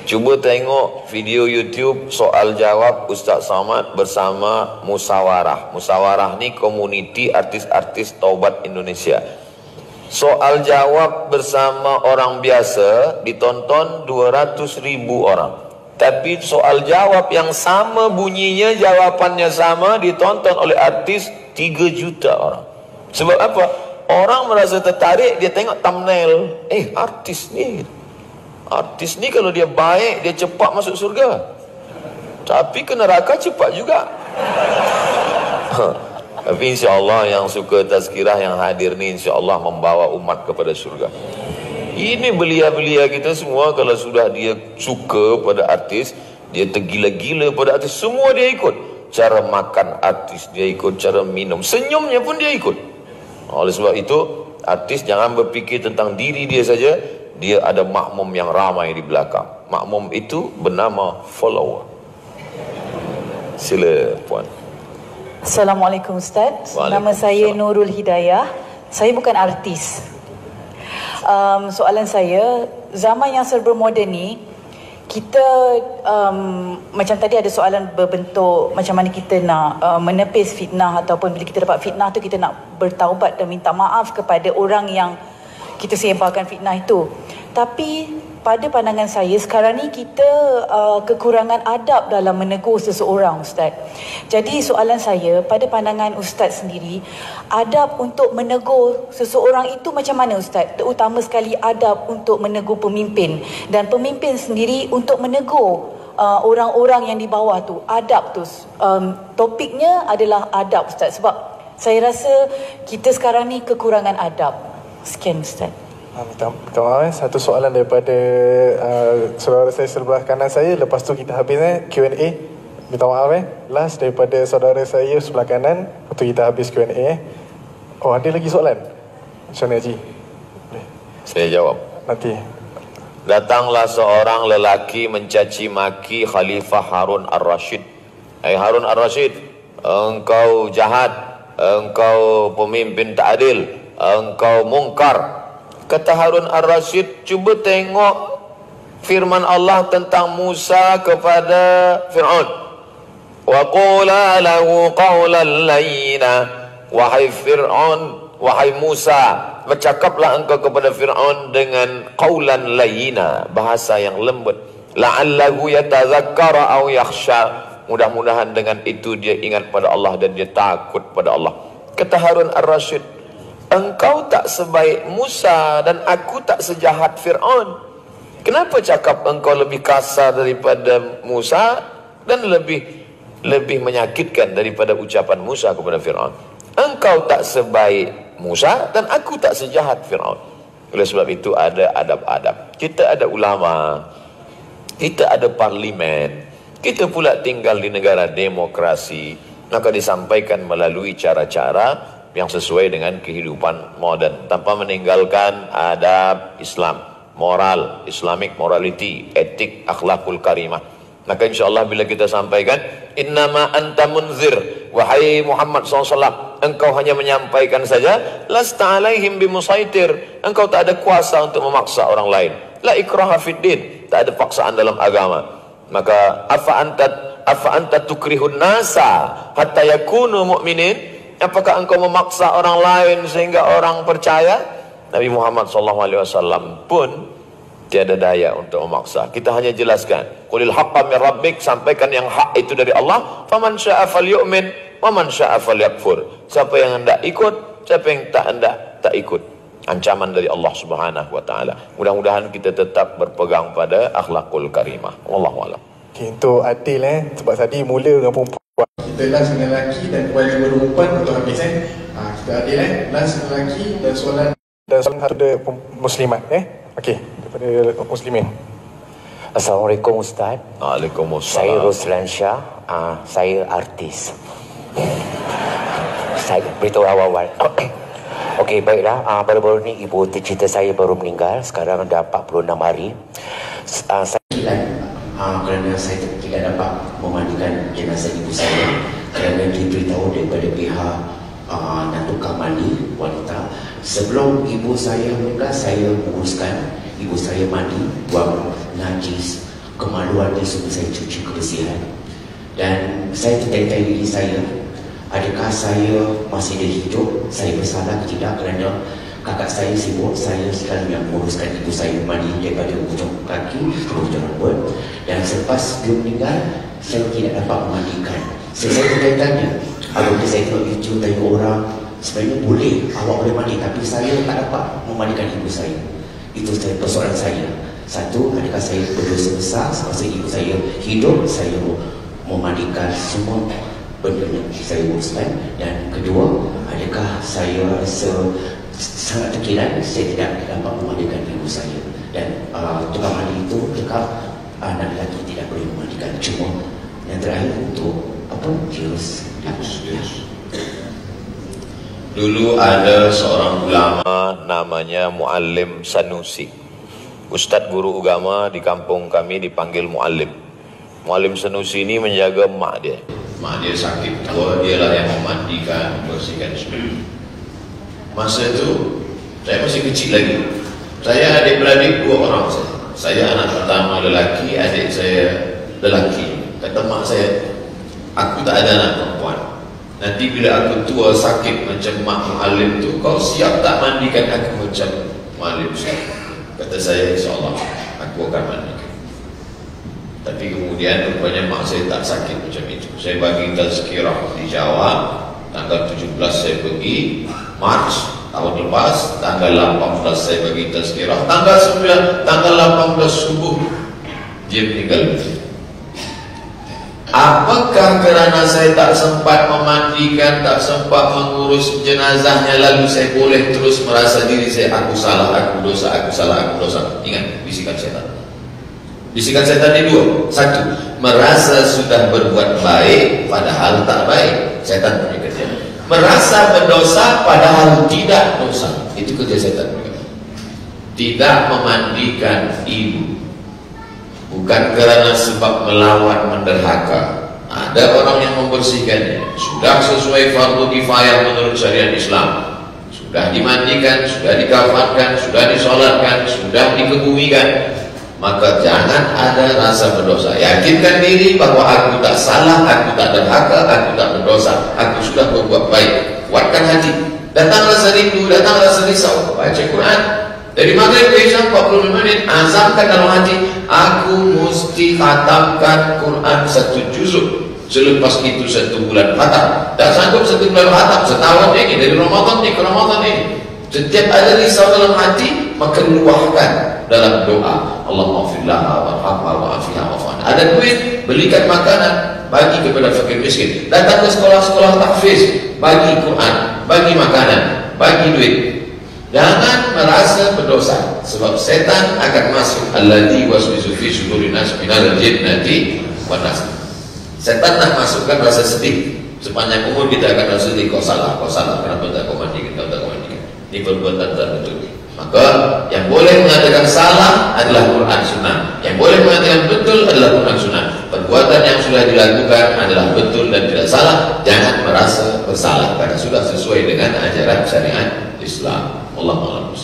Cuba tengok video YouTube soal jawab Ustaz Samad bersama Musawarah. Musawarah ni komuniti artis-artis taubat Indonesia. Soal jawab bersama orang biasa ditonton 200.000 orang. Tapi soal jawab yang sama bunyinya, jawapannya sama, ditonton oleh artis 3 juta orang. Sebab apa? Orang merasa tertarik, dia tengok thumbnail. Artis ni kalau dia baik, dia cepat masuk surga. Tapi ke neraka cepat juga. Tapi insya-Allah yang suka tazkirah yang hadir ni insya-Allah membawa umat kepada surga. Ini belia-belia kita semua, kalau sudah dia suka pada artis, dia tergila-gila pada artis, semua dia ikut. Cara makan artis dia ikut, cara minum, senyumnya pun dia ikut. Oleh sebab itu, artis jangan berfikir tentang diri dia saja, dia ada makmum yang ramai di belakang. Makmum itu bernama follower. Sila puan. Assalamualaikum Ustaz. Nama saya Nurul Hidayah. Saya bukan artis. Soalan saya, zaman yang serba moden ni, kita macam tadi ada soalan berbentuk macam mana kita nak menepis fitnah, ataupun bila kita dapat fitnah tu kita nak bertaubat dan minta maaf kepada orang yang kita sebarkan fitnah itu. Tapi pada pandangan saya sekarang ni kita kekurangan adab dalam menegur seseorang, Ustaz. Jadi soalan saya, pada pandangan Ustaz sendiri, adab untuk menegur seseorang itu macam mana, Ustaz? Terutama sekali adab untuk menegur pemimpin, dan pemimpin sendiri untuk menegur orang-orang yang di bawah tu. Adab tu, topiknya adalah adab, Ustaz. Sebab saya rasa kita sekarang ni kekurangan adab. Sekian, Ustaz. Minta maaf, satu soalan daripada saudara saya sebelah kanan saya. Lepas tu kita habis Q&A. Minta maaf last daripada saudara saya sebelah kanan. Lepas tu kita habis Q&A. Oh, ada lagi soalan? Macam mana, Haji? Saya jawab. Nanti. Datanglah seorang lelaki mencaci maki Khalifah Harun Ar-Rashid. Hai Harun Ar-Rashid, engkau jahat, engkau pemimpin tak adil, engkau mungkar. Kata Harun Ar-Rashid, cuba tengok firman Allah tentang Musa kepada Fir'aun. Wa qula lahu qawlan layyina. Wahai Fir'aun, wahai Musa, bercakaplah engkau kepada Fir'aun dengan qawlan layyina, bahasa yang lembut. La'allahu yatadzakkara aw yakhsha. Mudah-mudahan dengan itu dia ingat pada Allah dan dia takut pada Allah. Kata Harun Ar-Rashid, engkau tak sebaik Musa dan aku tak sejahat Fir'aun. Kenapa cakap engkau lebih kasar daripada Musa dan lebih menyakitkan daripada ucapan Musa kepada Fir'aun? Engkau tak sebaik Musa dan aku tak sejahat Fir'aun. Oleh sebab itu ada adab-adab. Kita ada ulama, kita ada parlimen, kita pula tinggal di negara demokrasi. Maka disampaikan melalui cara-cara yang sesuai dengan kehidupan moden, tanpa meninggalkan adab Islam, moral, Islamic morality, etik, akhlakul karimah. Maka insyaAllah bila kita sampaikan, innama anta munzir, wahai Muhammad SAW, engkau hanya menyampaikan saja, lasta alaihim bimusaitir, engkau tak ada kuasa untuk memaksa orang lain. La ikraha fid din, tak ada paksaan dalam agama. Maka afa anta tukrihun nasa hatta yakunu mu'minin. Apakah engkau memaksa orang lain sehingga orang percaya? Nabi Muhammad SAW pun tiada daya untuk memaksa. Kita hanya jelaskan, qulil haqqa min rabbik, sampaikan yang hak itu dari Allah. Faman syaa'a falyu'min wa man syaa'a falyakfur. Siapa yang hendak ikut, siapa yang tak hendak tak ikut. Ancaman dari Allah Subhanahu wa taala. Mudah-mudahan kita tetap berpegang pada akhlakul karimah. Wallahu a'lam. Okay, untuk adil sebab tadi mula dengan perempuan. Kita last dengan lelaki dan kembali kepada perempuan untuk habis kita adil last dengan lelaki dan soalan ada muslimat okey, daripada muslimin. Assalamualaikum Ustaz. Waalaikumsalam. Saya Roslan Shah, saya artis. Saya beritahu awal-awal. Okey, baiklah, baru-baru ni ibu tercinta saya baru meninggal. Sekarang dah 46 hari. Saya kerana saya tidak dapat memandikan jenazah ibu saya kerana diberitahu daripada pihak tukang mandi wanita. Sebelum ibu saya meninggal, saya uruskan ibu saya mandi, buang najis, kemaluan dia semua saya cuci kebersihan. Dan saya tertanya diri saya, adakah saya masih ada hidup? Saya bersalah tidak kerana kakak saya sibuk, saya sekarang yang menguruskan ibu saya mandi daripada ujung kaki ke ujung rambut. Dan selepas dia meninggal, saya tidak dapat memandikan. Saya bertanya, apabila saya tengok YouTube tanya orang, sebenarnya boleh, awak boleh mandi, tapi saya tak dapat memandikan ibu saya. Itu persoalan saya. Satu, adakah saya berdosa besar semasa ibu saya hidup, saya memandikan semua benda yang saya uruskan. Dan kedua, adakah saya rasa sangat terkiran saya tidak dapat memandikan ibu saya. Dan tukang mandi itu cakap anak lelaki tidak boleh memandikan. Cuma yang terakhir untuk virus. Dulu ada seorang ulama namanya Muallim Sanusi. Ustaz guru agama di kampung kami dipanggil Muallim. Muallim Sanusi ini menjaga mak dia. Mak dia sakit tua, dialah yang memandikan, bersihkan semua. Masa itu saya masih kecil lagi. Saya adik-beradik 2 orang saja. Saya anak pertama lelaki, adik saya lelaki. Kata mak saya, aku tak ada anak perempuan. Nanti bila aku tua sakit macam mak Muallim tu, kau siap tak mandikan aku macam Muallim saya? Kata saya, insyaAllah aku aku akan mandikan. Tapi kemudian rupanya mak saya tak sakit macam itu. Saya bagi tazkirah di Jawa, tanggal 17 saya pergi, Mac tahun lepas, tanggal 18 saya bagi tazkirah, tanggal 18 subuh dia meninggal. Apakah kerana saya tak sempat memandikan, tak sempat mengurus jenazahnya, lalu saya boleh terus merasa diri saya, aku salah, aku dosa, aku salah, aku dosa? Ingat, bisikan setan. Bisikan setan ini dua. Satu, merasa sudah berbuat baik padahal tak baik. Setan punya kerja. Merasa berdosa padahal tidak dosa. Itu kerja setan. Tidak memandikan ibu, bukan kerana sebab melawan, menderhaka. Ada orang yang membersihkannya, sudah sesuai fardu kifayah menurut syariat Islam, sudah dimandikan, sudah dikafankan, sudah disolatkan, sudah dikebumikan, maka jangan ada rasa berdosa. Yakinkan diri bahwa aku tak salah, aku tak derhaka, aku tak berdosa, aku sudah berbuat baik. Kuatkan hati, datang rasa rindu, datang rasa risau, baca Quran. Dari maghrib ke isya 40 menit, azamkan dalam hati, aku mesti khatamkan Quran 1 juzuk. Selepas itu 1 bulan khatam. Tak sanggup 1 bulan khatam, setahun ini, dari Ramadan ini ke Ramadan ini. Setiap ada risau dalam hati, maka luahkan dalam doa. Allahumma firlaha warhamha wa'afiha wa'afan. Ada duit, belikan makanan, bagi kepada fakir miskin. Datang ke sekolah-sekolah tahfiz, bagi Quran, bagi makanan, bagi duit. Jangan merasa berdosa, sebab setan akan masuk alladzi waswisu fi sudurin nas minal jinnati wan nas. Setan nak masukkan rasa sedih. Sepanjang umur kita akan rasa sedih, kau salah, kenapa tak kau mandikan, kau tak kau mandikan. Ini perbuatan tak betul. Maka yang boleh mengatakan salah adalah Quran Sunnah, yang boleh mengatakan betul adalah Quran Sunnah. Perbuatan yang sudah dilakukan adalah betul dan tidak salah. Jangan merasa bersalah karena sudah sesuai dengan ajaran syariat Islam. Allahu a'lam.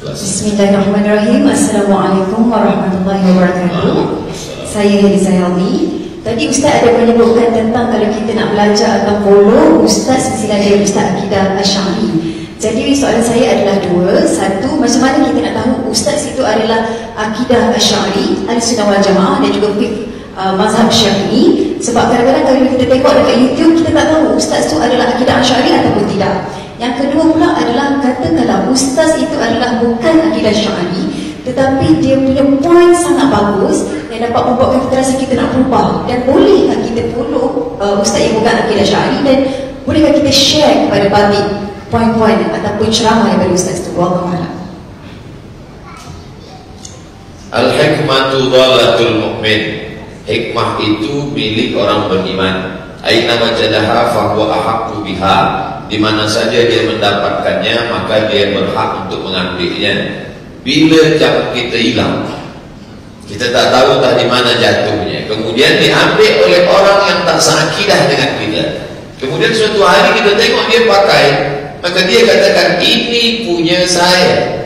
Bismillahirrahmanirrahim. Assalamualaikum warahmatullahi wabarakatuh. Saya Heliza Helmi. Tadi Ustaz ada menyebutkan tentang kalau kita nak belajar atau follow Ustaz silsilah dari Ustaz Akidah Asy'ari. Jadi soalan saya adalah dua. Satu, macam mana kita nak tahu Ustaz itu adalah Akidah Asy'ari, Ahlussunnah wal Jamaah dan juga fiqh mazhab Syafi'i. Sebab kadang-kadang kalau kita tengok dekat YouTube, kita tak tahu Ustaz itu adalah Akidah Asy'ari ataupun tidak. Yang kedua pula adalah katakanlah Ustaz itu adalah bukan Akidah Asy'ari, tetapi dia punya poin sangat bagus yang dapat membuatkan kita rasa kita nak berubah. Dan bolehkah kita follow Ustaz yang bukan Akidah Asy'ari, dan bolehkah kita share kepada publik poin-poin ataupun ceramah daripada Ustaz itu? Wallahu a'lam. Al-hikmatu dhalatul mu'min. Hikmah itu milik orang beriman. Aina wajadaha fahuwa ahaqqu biha. Di mana saja dia mendapatkannya, maka dia berhak untuk mengambilnya. Bila jam kita hilang, kita tak tahu tak di mana jatuhnya, kemudian diambil oleh orang yang tak seakidah dengan kita. Kemudian suatu hari kita tengok dia pakai, maka dia katakan ini punya saya.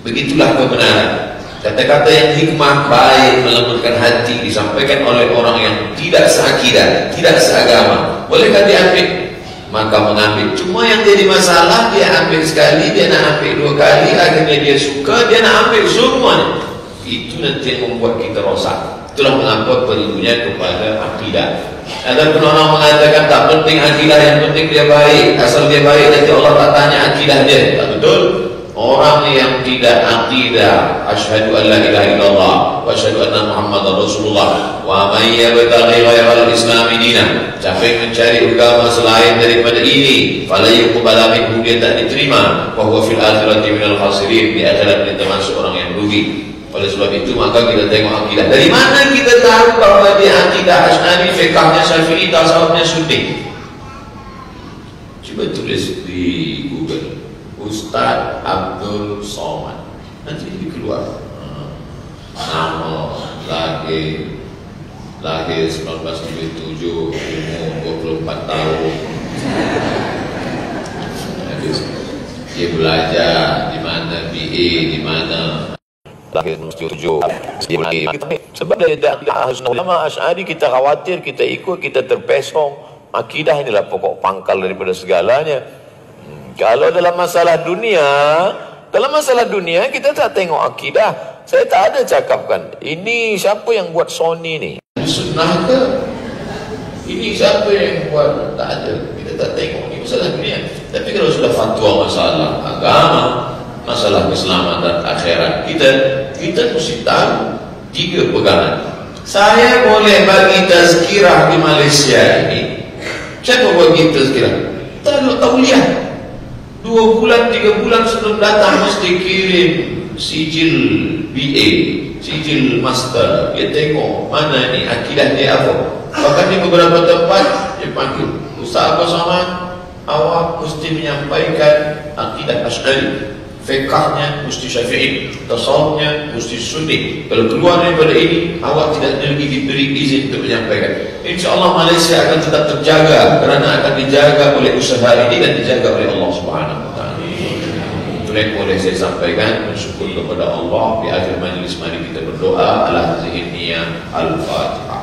Begitulah kebenaran. Kata-kata yang hikmah, baik, melembutkan hati, disampaikan oleh orang yang tidak seakidah, tidak seagama. Bolehkah diambil? Maka mengambil. Cuma yang jadi masalah, dia ambil sekali, dia nak ambil 2 kali, akhirnya dia suka, dia nak ambil semuanya. Itu nanti yang membuat kita rosak. Itulah mengapa perlunya kepada akidah. Ada pun orang mengatakan tak penting akidah, yang penting dia baik. Asal dia baik, nanti Allah tak tanya akidah dia. Tak betul. Orang yang tidak akidah, asyhadu an la ilaha illallah wa asyhadu anna Muhammadar Rasulullah wa may yabtaghi ghairal islami dinan, siapa yang mencari agama selain daripada ini, fala yuqbala minhu, dia tak diterima, wa huwa fil akhirati minal khasirin, di akhirat dia termasuk orang yang rugi. Oleh sebab itu maka kita tengok akidah. Dari mana kita tahu bahwa dia akidah Asy'ari, fiqhnya Syafi'i, tasawufnya Sunni? Coba tulis di Google Ustaz Abdul Somad, nanti jadi keluar nama, lahir 1977, umur 24 tahun. Dia belajar di mana, BA di mana, lahir 1977. Sebab dia ulama Asy'ari, kita khawatir, kita ikut, kita terpesong. Akidah inilah pokok pangkal daripada segalanya. Kalau dalam masalah dunia, Kalau masalah dunia, kita tak tengok akidah. Saya tak ada cakapkan, ini siapa yang buat Sony ni? Sunnah ke? Ini siapa yang buat? Tak ada. Kita tak tengok. Ini masalah dunia. Tapi kalau sudah fatwa masalah agama, masalah keselamatan akhirat, kita mesti tahu 3 pegangan. Saya boleh bagi tazkirah di Malaysia ini. Siapa bagi tazkirah? Tak tauliah. 2 bulan, 3 bulan sebelum datang mesti kirim sijil BA, sijil master. Dia tengok mana ni akidah dia apa. Bahkan di beberapa tempat dia panggil Ustaz Abdul Somad, awak mesti menyampaikan akidah Asy'ari, fiqhnya mesti Syafi'i, tasawufnya mesti Sunni. Kalau keluar daripada ini, awak tidak lagi diberi izin untuk menyampaikan. InsyaAllah Malaysia akan tetap terjaga, kerana akan dijaga oleh usaha ini dan dijaga oleh Allah Subhanahu Wa Taala. Itu yang boleh saya sampaikan. Bersyukur kepada Allah. Di akhir majlis mari kita berdoa. Ala hadhihi niyyah. Al-Fatihah.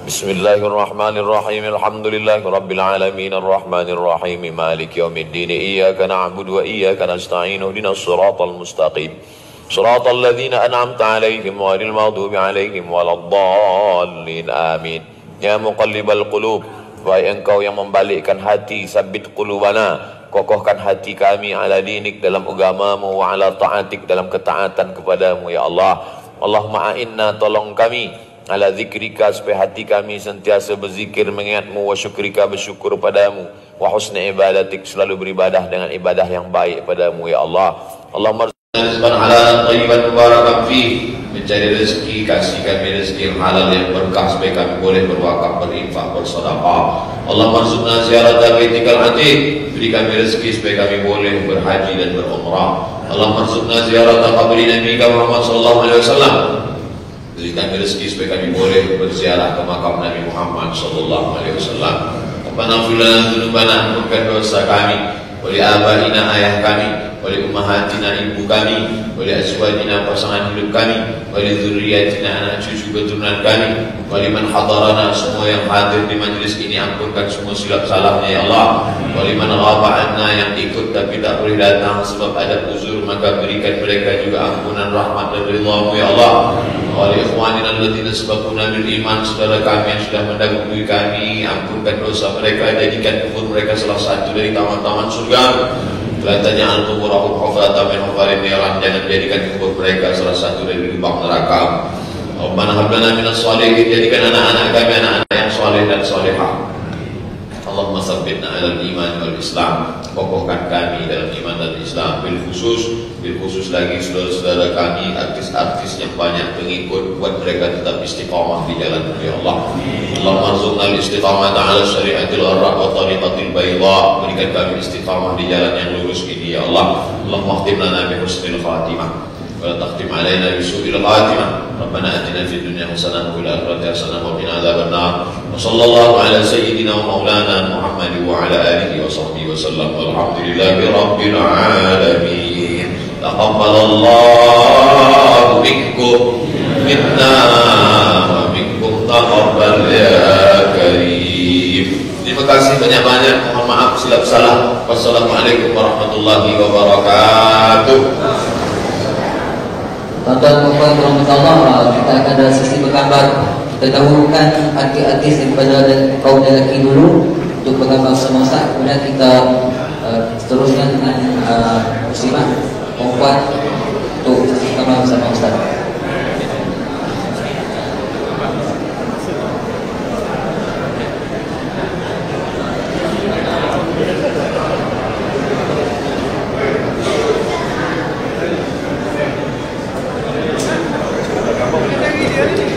Bismillahirrahmanirrahim. Alhamdulillahi rabbil alamin arrahmanir rahim maliki yaumiddin iyyaka na'budu wa iyyaka nasta'in ihdinas siratal mustaqim siratal ladzina an'amta 'alaihim ghairil maghdubi 'alaihim waladdallin amin. Ya muqallibal qulub, wahai engkau yang membalikkan hati, sabbit qulubana, kokohkan hati kami ala dinik dalam agamamu, wa ala ta'atik dalam ketaatan kepadamu ya Allah. Allahumma a'inna, tolong kami ala zikrika, supaya hati kami sentiasa berzikir mengingatmu, wa syukrika, bersyukur padamu, wa husni ibadatik, selalu beribadah dengan ibadah yang baik padamu ya Allah. Allahumma rizqan halalan thayyiban mubarakan fi, mencari rezeki, kasih kami rezeki yang halal yang berkah, supaya kami boleh berwakaf, berinfak, bersedekah. Allahumma rizqna ziyarata baitikal atiq, beri kami rezeki supaya kami boleh berhaji dan berumrah. Allahumma rizqna ziyarata qabri nabiyika Muhammad sallallahu alaihi wasallam, beri kami rezeki supaya kami boleh berziarah ke makam Nabi Muhammad sallallahu alaihi wasallam. Rabbana ighfir lana dzunubana, ampunkan dosa kami, wa li abaina, ayah kami, wa li ummahatina, ibu kami, wa li azwajina, pasangan hidup kami, wa li dzurriyyatina, anak cucu keturunan kami, wa liman hadarana, semua yang hadir di majlis ini ampunkan semua silap salahnya ya Allah. Wa liman ghaba anna, yang ikut tapi tak boleh datang sebab ada uzur, maka berikan mereka juga ampunan, rahmat dan ridha-Mu ya Allah. Wa li ikhwanina alladziina sabaquna bil iman, saudara kami yang sudah mendahului kami, ampunkan dosa mereka, jadikan kubur mereka salah satu dari taman-taman surga. La taj'al quburahum hufratan min hufarin niran, jangan jadikan kubur mereka salah satu dari lubang neraka. Rabbana hab lana minas shalihin, jadikan anak-anak kami anak-anak yang saleh dan salihah. Allahumma tsabbitna 'alal iman wal Islam, kokohkan kami dalam iman dan Islam. Bil khusus lagi saudara-saudara kami artis-artis yang banyak pengikut, buat mereka tetap istiqamah di jalan ya Allah. Allahumma rzuqna al-istiqamata 'ala syari'atil gharra wa tariqatil bayda, berikan kami istiqamah di jalan yang lurus ini ya Allah. Allahumma khtim lana bi husnil khatimah ولا تختم علينا بسوء الخاتمة. ربنا آتنا في الدنيا حسنة وفي الآخرة حسنة وقنا عذاب النار. وصلى الله على سيدنا ومولانا محمد وعلى آله وصحبه وسلم والحمد لله رب العالمين. تقبل الله منكم منا ومنكم تقبل يا كريم. Terima kasih banyak-banyak. Mohon maaf silap salah. Wassalamualaikum warahmatullahi wabarakatuh. Tuan-tuan dan puan-puan Allah, kita akan ada sesi bergambar. Kita dahulukan artis-artis daripada kaum lelaki dulu untuk bergambar semasa. Kemudian kita seterusnya dengan muslimah perempuan untuk sesi gambar bersama Ustaz. Thank you.